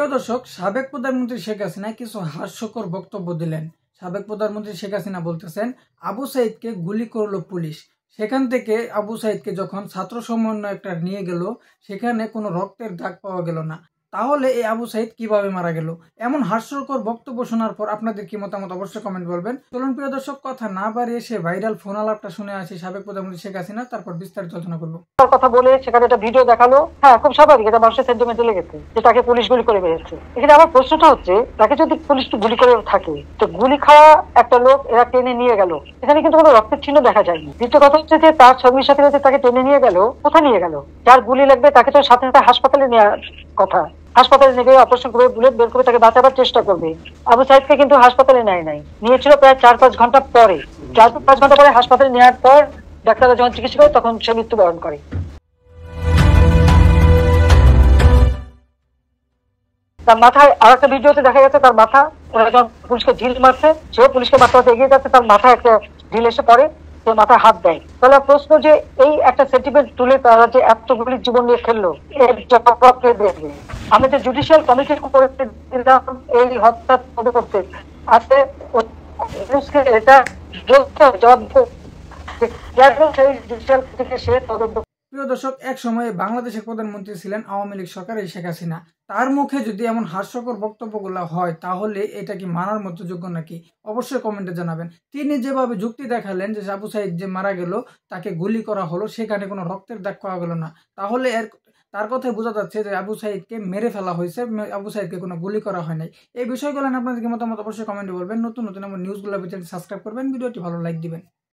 প্রিয় দর্শক, সাবেক প্রধানমন্ত্রী শেখ হাসিনা কিছু হাস্যকর বক্তব্য দিলেন। সাবেক প্রধানমন্ত্রী শেখ হাসিনা বলতেছেন, আবু সাইদকে গুলি করলো পুলিশ। সেখান থেকে আবু সাইদকে যখন ছাত্র সমন্বয়কটা নিয়ে গেল, সেখানে কোনো রক্তের দাগ পাওয়া গেল না। তাহলে এই আবু সাইদ কিভাবে মারা গেল? এমন হাস্যকর বক্তব্য শোনার পর আপনাদের কি মতামত অবশ্যই কমেন্ট বলবেন। চলুন প্রিয় দর্শক, কথা না বাড়িয়ে সে ভাইরাল ফোন আলাপটা শুনে আসি সাবেক প্রধানমন্ত্রী শেখ হাসিনা, তারপর বিস্তারিত আলোচনা করবো। কথা বলে সেখানে একটা ভিডিও দেখালো। হ্যাঁ, খুব স্বাভাবিক, এটা মানুষের সেন্টিমেন্টে লেগেছে যে তাকে পুলিশ গুলি করে বেরিয়েছে। এখানে আমার প্রশ্নটা হচ্ছে, তাকে যদি পুলিশ গুলি করে থাকে, তো গুলি খাওয়া একটা লোক এরা টেনে নিয়ে গেল, এখানে কিন্তু কোনো রক্তের চিহ্ন দেখা যায়নি। দ্বিতীয় কথা হচ্ছে যে তার সঙ্গী সাথে তাকে টেনে নিয়ে গেল, কোথায় নিয়ে গেল? যার গুলি লাগবে তাকে তো সাথে সাথে হাসপাতালে নেওয়ার কথা। হাসপাতালে নেবে, অপারেশন করে বুলেট বের করে তাকে বাঁচাবার চেষ্টা করবে। আবু সাইদকে কিন্তু হাসপাতালে নেয় নাই, নিয়েছিল প্রায় 4-5 ঘন্টা পরে। 4-5 ঘন্টা পরে হাসপাতালে নেওয়ার পর ডাক্তাররা যখন চিকিৎসা করে তখন সে মৃত্যুবরণ করে। তার মাথায় আর একটা ভিডিওতে দেখা গেছে তার মাথা, ওরা যখন পুলিশকে ঢিল মারছে, সেও পুলিশকে মারতে এগিয়ে যাচ্ছে, তার মাথায় একটা ঢিল এসে পড়ে, সে মাথায় হাত দেয়। তাহলে প্রশ্ন যে এই একটা সেন্টিমেন্ট তুলে তারা যে এতগুলি জীবন নিয়ে খেললো, এর জবাবকে দেখবে। আমি যে জুডিশিয়াল কমিটি করে দিলাম এই হত্যা করতে আছে, এটা জবাব সেই জুডিশিয়াল থেকে সে তদন্ত। প্রিয় দর্শক, এক সময়ে বাংলাদেশের প্রধানমন্ত্রী ছিলেন আওয়ামী লীগ সরকারের শেখ হাসিনা। তার মুখে যদি এমন হাস্যকর বক্তব্যগুলো হয়, তাহলে এটা কি মানার মতো যোগ্য নাকি? অবশ্যই কমেন্টে জানাবেন। তিনি যেভাবে যুক্তি দেখালেন যে আবু সাইদ যে মারা গেল, তাকে গুলি করা হলো, সেখানে কোনো রক্তের দাগ পাওয়া গেল না, তাহলে তার কথায় বোঝা যাচ্ছে যে আবু সাইদকে মেরে ফেলা হয়েছে, আবু সাইদকে কোনো গুলি করা হয় নাই। এই বিষয়গুলো আপনাদেরকে মতামত অবশ্যই কমেন্টে বলবেন। নতুন নতুন আমার নিউজগুলো সাবস্ক্রাইব করবেন, ভিডিওটি ভালো লাইক দিবেন।